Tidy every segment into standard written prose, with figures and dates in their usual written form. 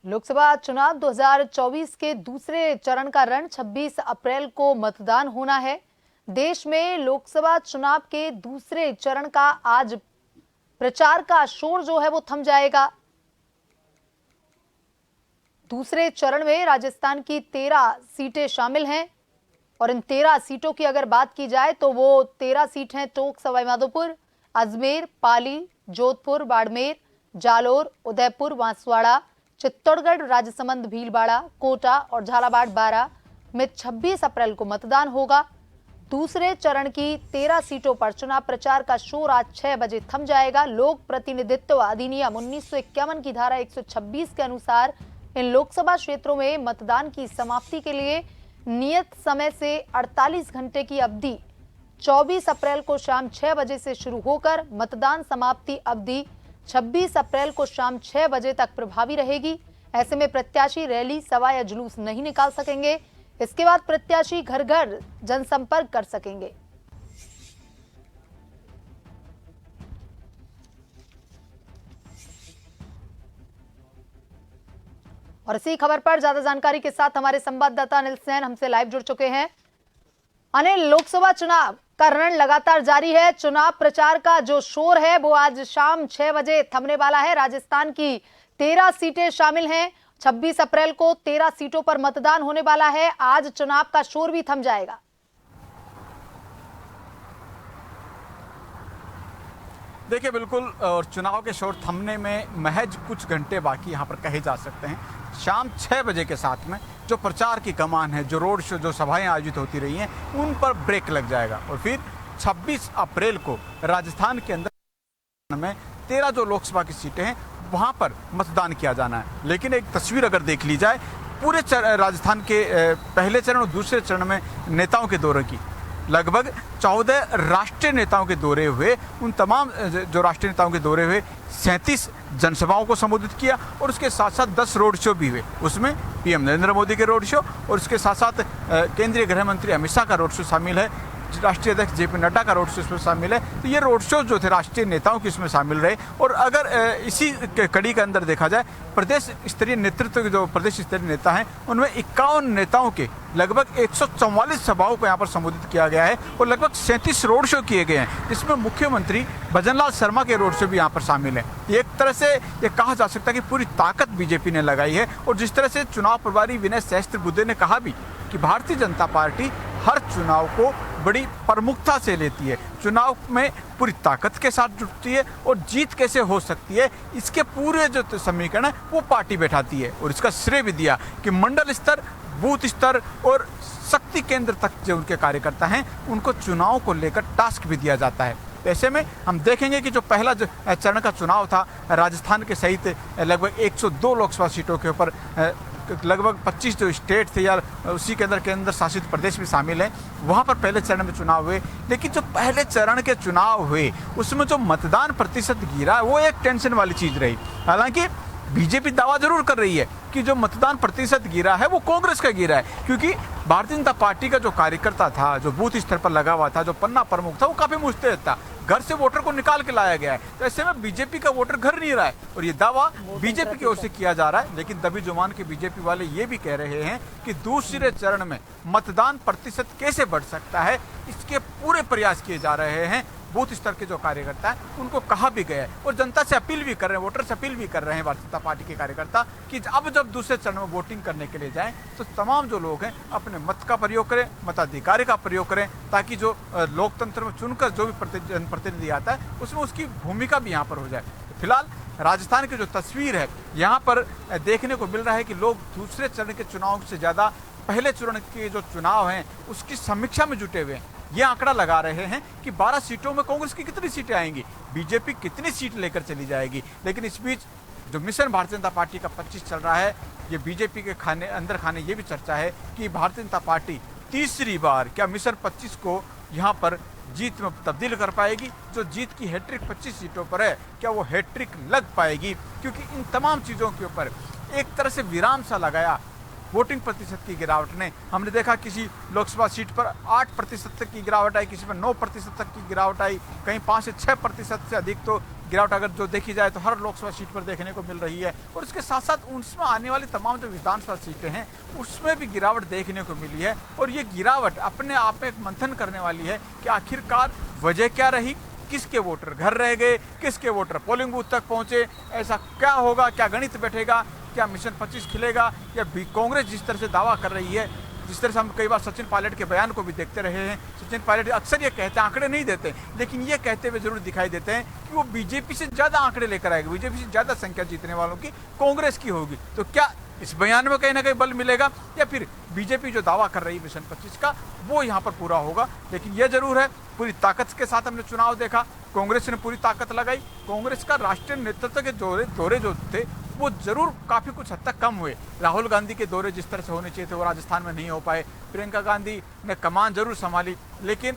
लोकसभा चुनाव 2024 के दूसरे चरण का रण 26 अप्रैल को मतदान होना है। देश में लोकसभा चुनाव के दूसरे चरण का आज प्रचार का शोर जो है वो थम जाएगा। दूसरे चरण में राजस्थान की 13 सीटें शामिल हैं और इन 13 सीटों की अगर बात की जाए तो वो 13 सीट हैं टोंक, सवाईमाधोपुर, अजमेर, पाली, जोधपुर, बाड़मेर, जालोर, उदयपुर, बांसवाड़ा, चित्तौड़गढ़, राजसमंद, भीलवाड़ा, कोटा और झालावाड़ 12 में 26 अप्रैल को मतदान होगा। दूसरे चरण की 13 सीटों पर चुनाव प्रचार का शोर आज 6 बजे थम जाएगा। लोक प्रतिनिधित्व अधिनियम 1951 की धारा 126 के अनुसार इन लोकसभा क्षेत्रों में मतदान की समाप्ति के लिए नियत समय से 48 घंटे की अवधि 24 अप्रैल को शाम 6 बजे से शुरू होकर मतदान समाप्ति अवधि 26 अप्रैल को शाम 6 बजे तक प्रभावी रहेगी। ऐसे में प्रत्याशी रैली, सभा या जुलूस नहीं निकाल सकेंगे। इसके बाद प्रत्याशी घर घर जनसंपर्क कर सकेंगे। और इसी खबर पर ज्यादा जानकारी के साथ हमारे संवाददाता अनिल सैन हमसे लाइव जुड़ चुके हैं। अनिल, लोकसभा चुनाव का रण लगातार जारी है। चुनाव प्रचार का जो शोर है वो आज शाम 6 बजे थमने वाला है। राजस्थान की 13 सीटें शामिल हैं। 26 अप्रैल को 13 सीटों पर मतदान होने वाला है। आज चुनाव का शोर भी थम जाएगा। देखिए, बिल्कुल, और चुनाव के शोर थमने में महज कुछ घंटे बाकी यहाँ पर कहे जा सकते हैं। शाम 6 बजे के साथ में जो प्रचार की कमान है, जो रोड शो, जो सभाएं आयोजित होती रही हैं, उन पर ब्रेक लग जाएगा और फिर 26 अप्रैल को राजस्थान के अंदर में 13 जो लोकसभा की सीटें हैं वहाँ पर मतदान किया जाना है। लेकिन एक तस्वीर अगर देख ली जाए पूरे राजस्थान के पहले चरण और दूसरे चरण में नेताओं के दौरे की, लगभग 14 राष्ट्रीय नेताओं के दौरे हुए। उन तमाम जो राष्ट्रीय नेताओं के दौरे हुए 37 जनसभाओं को संबोधित किया और उसके साथ साथ 10 रोड शो भी हुए। उसमें पीएम नरेंद्र मोदी के रोड शो और उसके साथ साथ केंद्रीय गृह मंत्री अमित शाह का रोड शो शामिल है, राष्ट्रीय अध्यक्ष जेपी नड्डा का रोड शो इसमें शामिल है। तो ये रोड शो जो थे राष्ट्रीय नेताओं के इसमें शामिल रहे। और अगर इसी कड़ी के अंदर देखा जाए, प्रदेश स्तरीय नेतृत्व के जो प्रदेश स्तरीय नेता हैं उनमें 51 नेताओं के लगभग 144 सभाओं को यहाँ पर संबोधित किया गया है और लगभग 37 रोड शो किए गए हैं, जिसमें मुख्यमंत्री भजनलाल शर्मा के रोड शो भी यहाँ पर शामिल है। एक तरह से ये कहा जा सकता है कि पूरी ताकत बीजेपी ने लगाई है। और जिस तरह से चुनाव प्रभारी विनय सहस्त्रबुद्धे ने कहा भी कि भारतीय जनता पार्टी हर चुनाव को बड़ी प्रमुखता से लेती है, चुनाव में पूरी ताकत के साथ जुटती है और जीत कैसे हो सकती है इसके पूरे जो समीकरण है वो पार्टी बैठाती है। और इसका श्रेय भी दिया कि मंडल स्तर, बूथ स्तर और शक्ति केंद्र तक जो उनके कार्यकर्ता हैं उनको चुनाव को लेकर टास्क भी दिया जाता है। ऐसे में हम देखेंगे कि जो पहला जो चरण का चुनाव था राजस्थान के सहित लगभग 102 लोकसभा सीटों के ऊपर लगभग 25 जो स्टेट थे या उसी के अंदर केंद्र शासित प्रदेश भी शामिल हैं, वहाँ पर पहले चरण में चुनाव हुए। लेकिन जो पहले चरण के चुनाव हुए उसमें जो मतदान प्रतिशत गिरा वो एक टेंशन वाली चीज़ रही। हालांकि बीजेपी दावा जरूर कर रही है कि जो मतदान प्रतिशत गिरा है वो कांग्रेस का गिरा है, क्योंकि भारतीय जनता पार्टी का जो कार्यकर्ता था, जो बूथ स्तर पर लगा हुआ था, जो पन्ना प्रमुख था, वो काफी मुस्तैद था। घर से वोटर को निकाल के लाया गया है। तो ऐसे में बीजेपी का वोटर घर नहीं रहा है और ये दावा बीजेपी की ओर से किया जा रहा है। लेकिन दबी जुबान के बीजेपी वाले ये भी कह रहे हैं कि दूसरे चरण में मतदान प्रतिशत कैसे बढ़ सकता है, इसके पूरे प्रयास किए जा रहे हैं। बूथ स्तर के जो कार्यकर्ता हैं उनको कहा भी गया है और जनता से अपील भी कर रहे हैं, वोटर से अपील भी कर रहे हैं भारतीय जनता पार्टी के कार्यकर्ता कि अब जब दूसरे चरण में वोटिंग करने के लिए जाएं तो तमाम जो लोग हैं अपने मत का प्रयोग करें, मताधिकार का प्रयोग करें, ताकि जो लोकतंत्र में चुनकर जो भी जनप्रतिनिधि आता है उसमें उसकी भूमिका भी यहाँ पर हो जाए। तो फिलहाल राजस्थान की जो तस्वीर है यहाँ पर देखने को मिल रहा है कि लोग दूसरे चरण के चुनाव से ज़्यादा पहले चरण के जो चुनाव हैं उसकी समीक्षा में जुटे हुए हैं। ये आंकड़ा लगा रहे हैं कि 12 सीटों में कांग्रेस की कितनी सीटें आएंगी, बीजेपी कितनी सीट लेकर चली जाएगी। लेकिन इस बीच जो मिशन भारतीय जनता पार्टी का 25 चल रहा है, ये बीजेपी के अंदर खाने ये भी चर्चा है कि भारतीय जनता पार्टी तीसरी बार क्या मिशन 25 को यहाँ पर जीत में तब्दील कर पाएगी। जो जीत की हैट्रिक 25 सीटों पर है, क्या वो हैट्रिक लग पाएगी, क्योंकि इन तमाम चीज़ों के ऊपर एक तरह से विराम सा लगाया वोटिंग प्रतिशत की गिरावट ने। हमने देखा किसी लोकसभा सीट पर 8% तक की गिरावट आई, किसी पर 9% तक की गिरावट आई, कहीं 5 से 6% से अधिक तो गिरावट अगर जो देखी जाए तो हर लोकसभा सीट पर देखने को मिल रही है, और इसके साथ साथ उसमें आने वाली तमाम जो विधानसभा सीटें हैं उसमें भी गिरावट देखने को मिली है। और ये गिरावट अपने आप में एक मंथन करने वाली है कि आखिरकार वजह क्या रही, किसके वोटर घर रह गए, किसके वोटर पोलिंग बूथ तक पहुंचे, ऐसा क्या होगा, क्या गणित बैठेगा, क्या मिशन 25 खिलेगा, या कांग्रेस जिस तरह से दावा कर रही है, जिस तरह से हम कई बार सचिन पायलट के बयान को भी देखते रहे हैं। सचिन पायलट अक्सर ये कहते हैं, आंकड़े नहीं देते, लेकिन ये कहते हुए जरूर दिखाई देते हैं कि वो बीजेपी से ज़्यादा आंकड़े लेकर आएगा, बीजेपी से ज़्यादा संख्या जीतने वालों की कांग्रेस की होगी। तो क्या इस बयान में कहीं ना कहीं बल मिलेगा, या फिर बीजेपी जो दावा कर रही है मिशन 25 का वो यहाँ पर पूरा होगा? लेकिन यह जरूर है, पूरी ताकत के साथ हमने चुनाव देखा, कांग्रेस ने पूरी ताकत लगाई। कांग्रेस का राष्ट्रीय नेतृत्व के दौरे जो थे वो जरूर काफ़ी कुछ हद तक कम हुए। राहुल गांधी के दौरे जिस तरह से होने चाहिए थे वो राजस्थान में नहीं हो पाए। प्रियंका गांधी ने कमान जरूर संभाली, लेकिन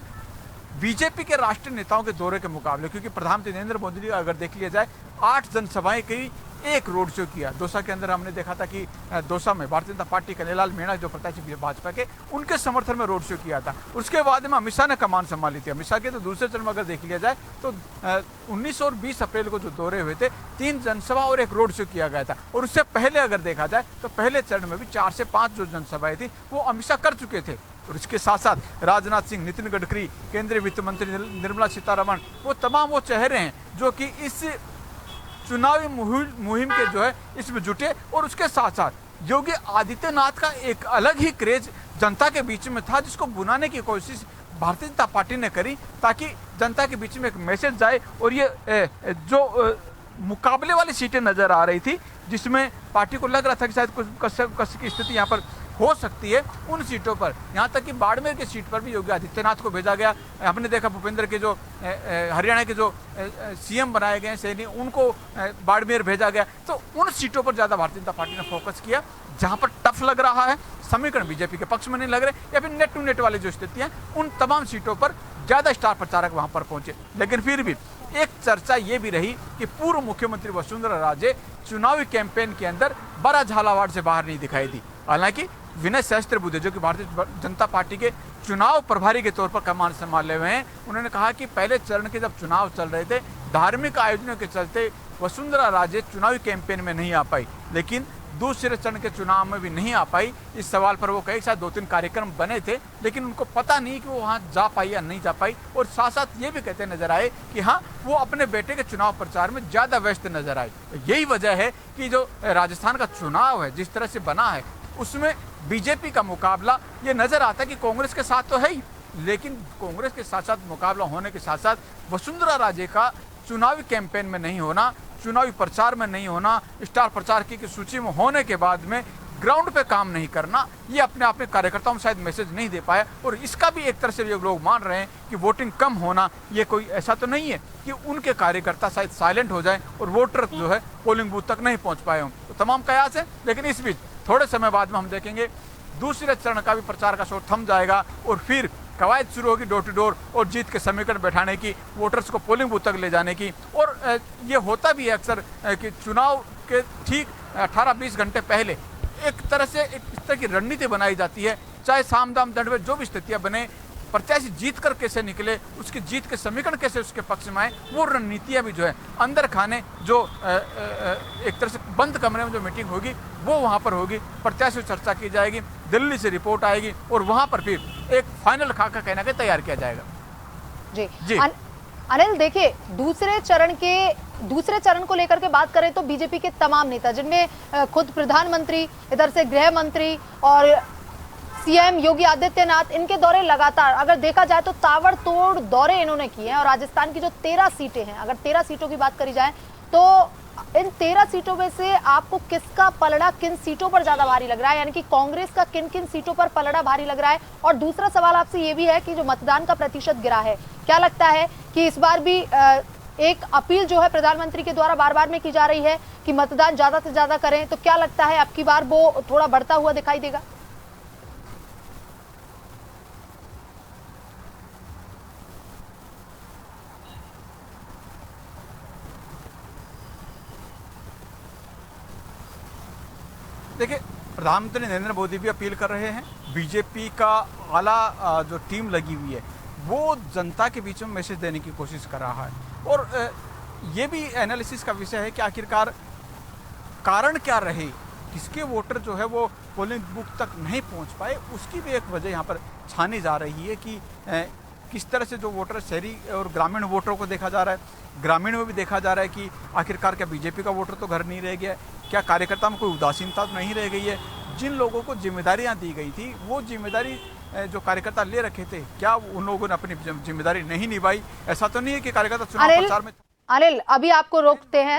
बीजेपी के राष्ट्रीय नेताओं के दौरे के मुकाबले, क्योंकि प्रधानमंत्री नरेंद्र मोदी का अगर देख लिया जाए 8 जनसभाएं की, एक रोड शो किया। दौसा के अंदर हमने देखा था कि दौसा में भारतीय जनता पार्टी कन्हैयालाल मीणा जो प्रत्याशी भाजपा के, उनके समर्थन में रोड शो किया था। उसके बाद में अमित शाह ने कमान संभाली थी। अमित शाह के तो दूसरे चरण में अगर देख लिया जाए तो 19 और 20 अप्रैल को जो दौरे हुए थे, 3 जनसभा और एक रोड शो किया गया था। और उससे पहले अगर देखा जाए तो पहले चरण में भी 4 से 5 जो जनसभाएं थी वो अमित शाह कर चुके थे। और इसके साथ साथ राजनाथ सिंह, नितिन गडकरी, केंद्रीय वित्त मंत्री निर्मला सीतारमण, वो तमाम वो चेहरे हैं जो कि इस चुनावी मुहिम के जो है इसमें जुटे। और उसके साथ साथ योगी आदित्यनाथ का एक अलग ही क्रेज जनता के बीच में था, जिसको बुनाने की कोशिश भारतीय जनता पार्टी ने करी ताकि जनता के बीच में एक मैसेज जाए। और ये जो मुकाबले वाली सीटें नजर आ रही थी जिसमें पार्टी को लग रहा था कि शायद कुछ कस की स्थिति यहाँ पर हो सकती है, उन सीटों पर, यहाँ तक कि बाड़मेर की सीट पर भी योगी आदित्यनाथ को भेजा गया। हमने देखा भूपेंद्र के जो हरियाणा के जो सीएम बनाए गए सैनी, उनको बाड़मेर भेजा गया। तो उन सीटों पर ज़्यादा भारतीय जनता पार्टी ने फोकस किया जहाँ पर टफ लग रहा है, समीकरण बीजेपी के पक्ष में नहीं लग रहे, या फिर नेट टू नेट वाली जो स्थितियाँ, उन तमाम सीटों पर ज़्यादा स्टार प्रचारक वहाँ पर पहुँचे। लेकिन फिर भी एक चर्चा ये भी रही कि पूर्व मुख्यमंत्री वसुंधरा राजे चुनावी कैंपेन के अंदर बड़ा झालावाड़ से बाहर नहीं दिखाई दी। हालांकि विनय सहस्त्रबुद्धे जो कि भारतीय जनता पार्टी के चुनाव प्रभारी के तौर पर कमान संभाले हुए हैं, उन्होंने कहा कि पहले चरण के जब चुनाव चल रहे थे, धार्मिक आयोजनों के चलते वसुंधरा राजे चुनावी कैंपेन में नहीं आ पाई, लेकिन दूसरे चरण के चुनाव में भी नहीं आ पाई। इस सवाल पर वो कई साथ 2-3 कार्यक्रम बने थे, लेकिन उनको पता नहीं कि वो वहाँ जा पाई या नहीं जा पाई। और साथ साथ ये भी कहते नजर आए कि हाँ, वो अपने बेटे के चुनाव प्रचार में ज़्यादा व्यस्त नजर आए। यही वजह है कि जो राजस्थान का चुनाव है जिस तरह से बना है, उसमें बीजेपी का मुकाबला ये नजर आता है कि कांग्रेस के साथ तो है ही, लेकिन कांग्रेस के साथ साथ मुकाबला होने के साथ साथ वसुंधरा राजे का चुनावी कैंपेन में नहीं होना, चुनावी प्रचार में नहीं होना, स्टार प्रचार की सूची में होने के बाद में ग्राउंड पे काम नहीं करना, ये अपने आप में कार्यकर्ताओं में शायद मैसेज नहीं दे पाया। और इसका भी एक तरह से लोग मान रहे हैं कि वोटिंग कम होना ये कोई ऐसा तो नहीं है कि उनके कार्यकर्ता शायद साइलेंट हो जाएं और वोटर जो है पोलिंग बूथ तक नहीं पहुंच पाए हों। तो तमाम कयास है, लेकिन इस बीच थोड़े समय बाद में हम देखेंगे दूसरे चरण का भी प्रचार का शोर थम जाएगा और फिर कवायद शुरू होगी डोर टू डोर और जीत के समीकरण बैठाने की, वोटर्स को पोलिंग बूथ तक ले जाने की। और ये होता भी है अक्सर कि चुनाव के ठीक 18-20 घंटे पहले एक तरह से इस तरह की रणनीति बनाई जाती है, चाहे साम दाम दंड में जो भी स्थितियाँ बने, प्रत्याशी जीत कर कैसे निकले, उसकी जीत के समीकरण कैसे उसके पक्ष में आए, वो रणनीतियाँ भी जो है अंदर खाने जो एक तरह से बंद कमरे में जो मीटिंग होगी वो वहाँ पर होगी, प्रत्याशी से चर्चा की जाएगी, दिल्ली से रिपोर्ट आएगी और वहाँ पर फिर एक फाइनल खाका कहना के तैयार किया जाएगा। जी अनिल, देखिए दूसरे चरण को लेकर के बात करें तो बीजेपी के तमाम नेता, जिनमें खुद प्रधानमंत्री, इधर से गृह मंत्री और सीएम योगी आदित्यनाथ, इनके दौरे लगातार अगर देखा जाए तो ताबड़तोड़ दौरे इन्होंने किए हैं। और राजस्थान की जो 13 सीटें हैं, अगर 13 सीटों की बात करी जाए तो इन 13 सीटों में से आपको किसका पलड़ा किन सीटों पर ज्यादा भारी लग रहा है, यानी कि कांग्रेस का किन किन सीटों पर पलड़ा भारी लग रहा है? और दूसरा सवाल आपसे ये भी है कि जो मतदान का प्रतिशत गिरा है, क्या लगता है कि इस बार भी एक अपील जो है प्रधानमंत्री के द्वारा बार बार में की जा रही है कि मतदान ज्यादा से ज्यादा करें, तो क्या लगता है अब की बार वो थोड़ा बढ़ता हुआ दिखाई देगा? देखिए, प्रधानमंत्री नरेंद्र मोदी भी अपील कर रहे हैं, बीजेपी का आला जो टीम लगी हुई है वो जनता के बीच में मैसेज देने की कोशिश कर रहा है। और ये भी एनालिसिस का विषय है कि आखिरकार कारण क्या रहे, किसके वोटर जो है वो पोलिंग बूथ तक नहीं पहुंच पाए, उसकी भी एक वजह यहाँ पर छानी जा रही है कि किस तरह से जो वोटर शहरी और ग्रामीण वोटरों को देखा जा रहा है। ग्रामीण में भी देखा जा रहा है कि आखिरकार क्या बीजेपी का वोटर तो घर नहीं रह गया, क्या कार्यकर्ता में कोई उदासीनता तो नहीं रह गई है। जिन लोगों को जिम्मेदारियां दी गई थी वो जिम्मेदारी जो कार्यकर्ता ले रखे थे, क्या उन लोगों ने अपनी जिम्मेदारी नहीं निभाई? ऐसा तो नहीं है कि कार्यकर्ता चुनाव प्रचार में। अनिल, अभी आपको रोकते हैं।